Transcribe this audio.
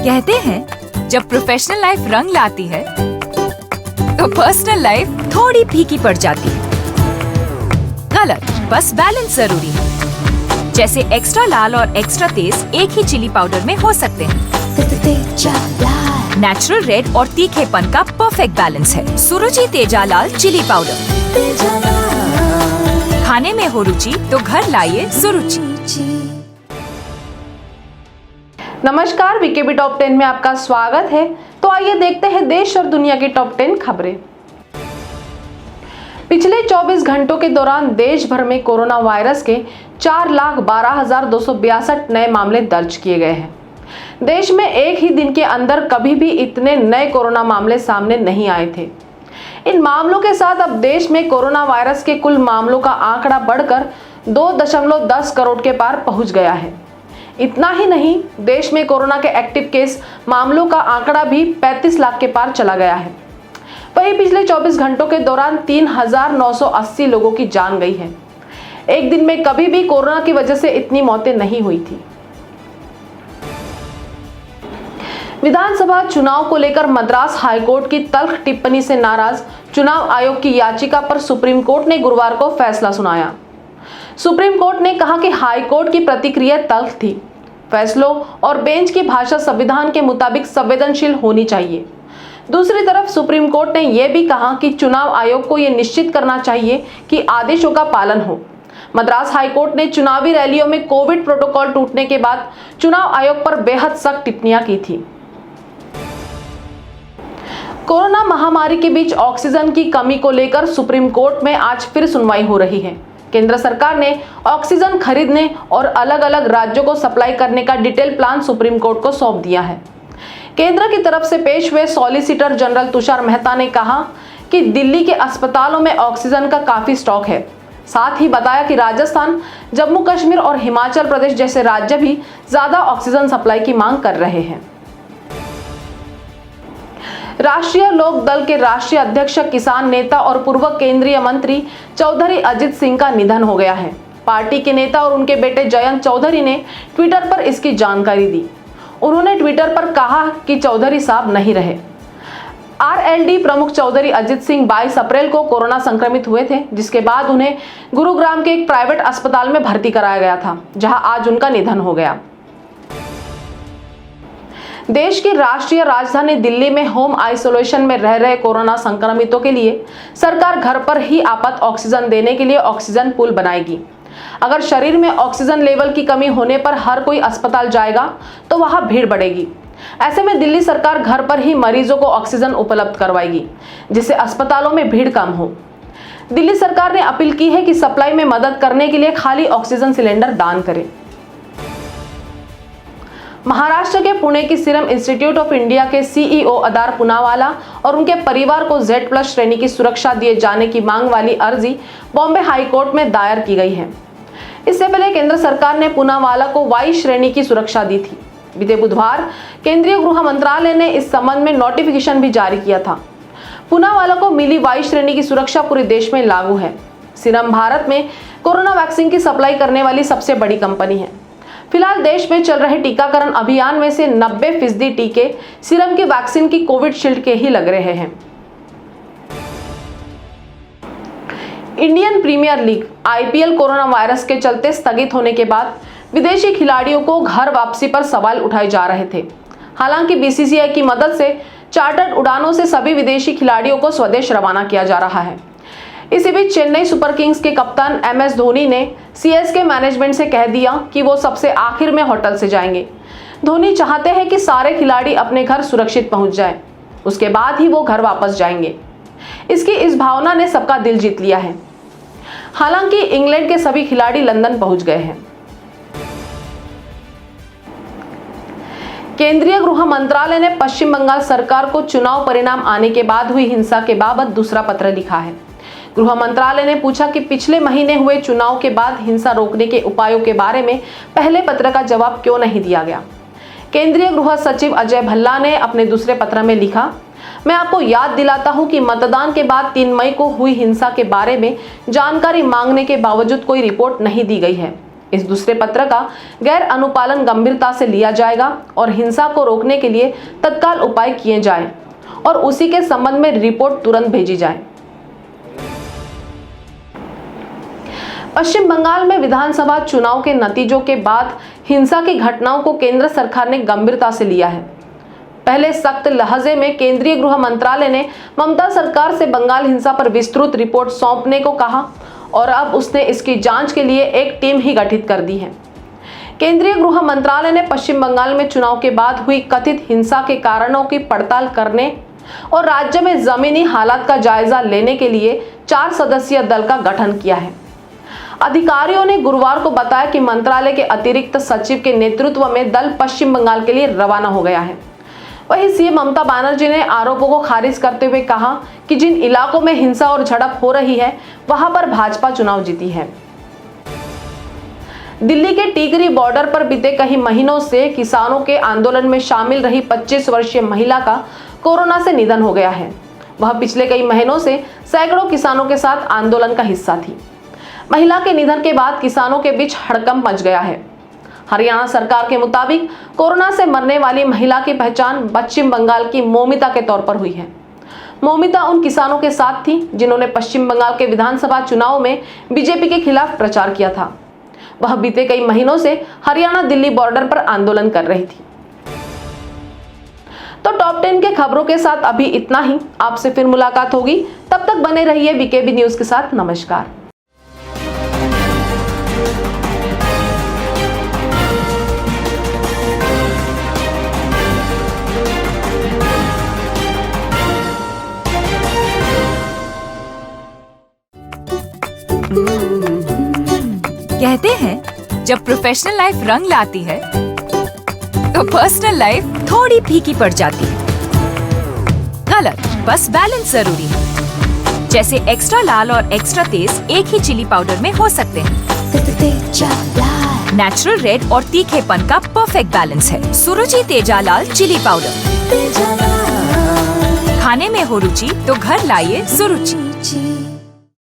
कहते हैं जब प्रोफेशनल लाइफ रंग लाती है तो पर्सनल लाइफ थोड़ी फीकी पड़ जाती है। गलत, बस बैलेंस जरूरी है। जैसे एक्स्ट्रा लाल और एक्स्ट्रा तेज एक ही चिली पाउडर में हो सकते हैं। नेचुरल रेड और तीखेपन का परफेक्ट बैलेंस है सुरुचि तेजा लाल चिली पाउडर। खाने में हो रुचि तो घर लाइए सुरुचि। नमस्कार, वीकेबी टॉप 10 में आपका स्वागत है। तो आइए देखते हैं देश और दुनिया की टॉप 10 खबरें। पिछले 24 घंटों के दौरान देश भर में कोरोना वायरस के 4,12,262 नए मामले दर्ज किए गए हैं। देश में एक ही दिन के अंदर कभी भी इतने नए कोरोना मामले सामने नहीं आए थे। इन मामलों के साथ अब देश में कोरोना वायरस के कुल मामलों का आंकड़ा बढ़कर 2.10 करोड़ के पार पहुंच गया है। इतना ही नहीं, देश में कोरोना के एक्टिव केस मामलों का आंकड़ा भी 35 लाख के पार चला गया है। वहीं पिछले 24 घंटों के दौरान 3,980 लोगों की जान गई है। एक दिन में कभी भी कोरोना की वजह से इतनी मौतें नहीं हुई थी। विधानसभा चुनाव को लेकर मद्रास हाईकोर्ट की तल्ख टिप्पणी से नाराज चुनाव आयोग की याचिका पर सुप्रीम कोर्ट ने गुरुवार को फैसला सुनाया। सुप्रीम कोर्ट ने कहा कि हाईकोर्ट की प्रतिक्रिया तल्ख थी। फैसलों और बेंच की भाषा संविधान के मुताबिक संवेदनशील होनी चाहिए। दूसरी तरफ सुप्रीम कोर्ट ने यह भी कहा कि चुनाव आयोग को यह निश्चित करना चाहिए कि आदेशों का पालन हो। मद्रास हाईकोर्ट ने चुनावी रैलियों में कोविड प्रोटोकॉल टूटने के बाद चुनाव आयोग पर बेहद सख्त टिप्पणियां की थी। कोरोना महामारी के बीच ऑक्सीजन की कमी को लेकर सुप्रीम कोर्ट में आज फिर सुनवाई हो रही है। केंद्र सरकार ने ऑक्सीजन खरीदने और अलग अलग राज्यों को सप्लाई करने का डिटेल प्लान सुप्रीम कोर्ट को सौंप दिया है। केंद्र की तरफ से पेश हुए सॉलिसिटर जनरल तुषार मेहता ने कहा कि दिल्ली के अस्पतालों में ऑक्सीजन का काफी स्टॉक है। साथ ही बताया कि राजस्थान, जम्मू कश्मीर और हिमाचल प्रदेश जैसे राज्य भी ज्यादा ऑक्सीजन सप्लाई की मांग कर रहे हैं। राष्ट्रीय लोक दल के राष्ट्रीय अध्यक्ष, किसान नेता और पूर्व केंद्रीय मंत्री चौधरी अजित सिंह का निधन हो गया है। पार्टी के नेता और उनके बेटे जयंत चौधरी ने ट्विटर पर इसकी जानकारी दी। उन्होंने ट्विटर पर कहा कि चौधरी साहब नहीं रहे। आरएलडी प्रमुख चौधरी अजित सिंह 22 अप्रैल को कोरोना संक्रमित हुए थे, जिसके बाद उन्हें गुरुग्राम के एक प्राइवेट अस्पताल में भर्ती कराया गया था, जहां आज उनका निधन हो गया। देश की राष्ट्रीय राजधानी दिल्ली में होम आइसोलेशन में रह रहे कोरोना संक्रमितों के लिए सरकार घर पर ही आपात ऑक्सीजन देने के लिए ऑक्सीजन पूल बनाएगी। अगर शरीर में ऑक्सीजन लेवल की कमी होने पर हर कोई अस्पताल जाएगा तो वहां भीड़ बढ़ेगी। ऐसे में दिल्ली सरकार घर पर ही मरीजों को ऑक्सीजन उपलब्ध करवाएगी, जिससे अस्पतालों में भीड़ कम हो। दिल्ली सरकार ने अपील की है कि सप्लाई में मदद करने के लिए खाली ऑक्सीजन सिलेंडर दान करें। महाराष्ट्र के पुणे की सीरम इंस्टीट्यूट ऑफ इंडिया के सीईओ अदार पूनावाला और उनके परिवार को Z+ श्रेणी की सुरक्षा दिए जाने की मांग वाली अर्जी बॉम्बे हाई कोर्ट में दायर की गई है। इससे पहले केंद्र सरकार ने पूनावाला को Y श्रेणी की सुरक्षा दी थी। बीते बुधवार केंद्रीय गृह मंत्रालय ने इस संबंध में नोटिफिकेशन भी जारी किया था। पूनावाला को मिली Y श्रेणी की सुरक्षा पूरे देश में लागू है। सीरम भारत में कोरोना वैक्सीन की सप्लाई करने वाली सबसे बड़ी कंपनी है। फिलहाल देश में चल रहे टीकाकरण अभियान में से 90% टीके सीरम की वैक्सीन की कोविशील्ड के ही लग रहे हैं। Indian Premier League IPL corona virus के चलते स्थगित होने के बाद विदेशी खिलाड़ियों को घर वापसी पर सवाल उठाए जा रहे थे। हालांकि BCCI की मदद से चार्टर्ड उड़ानों से सभी विदेशी खिलाड़ियों को स्वदेश रवाना किया जा रहा है। इसी बीच चेन्नई सुपर किंग्स के कप्तान MS धोनी ने CSK मैनेजमेंट से कह दिया कि वो सबसे आखिर में होटल से जाएंगे। धोनी चाहते हैं कि सारे खिलाड़ी अपने घर सुरक्षित पहुंच जाएं, उसके बाद ही वो घर वापस जाएंगे। इसकी इस भावना ने सबका दिल जीत लिया है। हालांकि इंग्लैंड के सभी खिलाड़ी लंदन पहुंच गए हैं। केंद्रीय गृह मंत्रालय ने पश्चिम बंगाल सरकार को चुनाव परिणाम आने के बाद हुई हिंसा के बाबत दूसरा पत्र लिखा है। गृह मंत्रालय ने पूछा कि पिछले महीने हुए चुनाव के बाद हिंसा रोकने के उपायों के बारे में पहले पत्र का जवाब क्यों नहीं दिया गया। केंद्रीय गृह सचिव अजय भल्ला ने अपने दूसरे पत्र में लिखा, मैं आपको याद दिलाता हूं कि मतदान के बाद 3 मई को हुई हिंसा के बारे में जानकारी मांगने के बावजूद कोई रिपोर्ट नहीं दी गई है। इस दूसरे पत्र का गैर अनुपालन गंभीरता से लिया जाएगा और हिंसा को रोकने के लिए तत्काल उपाय किए जाएं और उसी के संबंध में रिपोर्ट तुरंत भेजी जाए। पश्चिम बंगाल में विधानसभा चुनाव के नतीजों के बाद हिंसा की घटनाओं को केंद्र सरकार ने गंभीरता से लिया है। पहले सख्त लहजे में केंद्रीय गृह मंत्रालय ने ममता सरकार से बंगाल हिंसा पर विस्तृत रिपोर्ट सौंपने को कहा और अब उसने इसकी जांच के लिए एक टीम ही गठित कर दी है। केंद्रीय गृह मंत्रालय ने पश्चिम बंगाल में चुनाव के बाद हुई कथित हिंसा के कारणों की पड़ताल करने और राज्य में जमीनी हालात का जायजा लेने के लिए 4 सदस्यीय दल का गठन किया है। अधिकारियों ने गुरुवार को बताया कि मंत्रालय के अतिरिक्त सचिव के नेतृत्व में दल पश्चिम बंगाल के लिए रवाना हो गया है। वहीं सीएम ममता बनर्जी ने आरोपों को खारिज करते हुए कहा कि जिन इलाकों में हिंसा और झड़प हो रही है वहां पर भाजपा चुनाव जीती है। दिल्ली के टिकरी बॉर्डर पर बीते कई महीनों से किसानों के आंदोलन में शामिल रही 25 वर्षीय महिला का कोरोना से निधन हो गया है। वह पिछले कई महीनों से सैकड़ों किसानों के साथ आंदोलन का हिस्सा थी। महिला के निधन के बाद किसानों के बीच हड़कंप मच गया है। हरियाणा सरकार के मुताबिक कोरोना से मरने वाली महिला की पहचान पश्चिम बंगाल की मोमिता के तौर पर हुई है। मोमिता उन किसानों के साथ थी जिन्होंने पश्चिम बंगाल के विधानसभा चुनाव में बीजेपी के खिलाफ प्रचार किया था। वह बीते कई महीनों से हरियाणा दिल्ली बॉर्डर पर आंदोलन कर रही थी। तो टॉप 10 के खबरों के साथ अभी इतना ही। आपसे फिर मुलाकात होगी, तब तक बने रहिए बीकेबी न्यूज के साथ। नमस्कार। कहते हैं जब प्रोफेशनल लाइफ रंग लाती है तो पर्सनल लाइफ थोड़ी फीकी पड़ जाती है। गलत, बस बैलेंस जरूरी है। जैसे एक्स्ट्रा लाल और एक्स्ट्रा तेज एक ही चिली पाउडर में हो सकते हैं। नेचुरल रेड और तीखेपन का परफेक्ट बैलेंस है सुरुचि तेजा लाल चिली पाउडर। खाने में हो रुचि तो घर लाइए सुरुचि।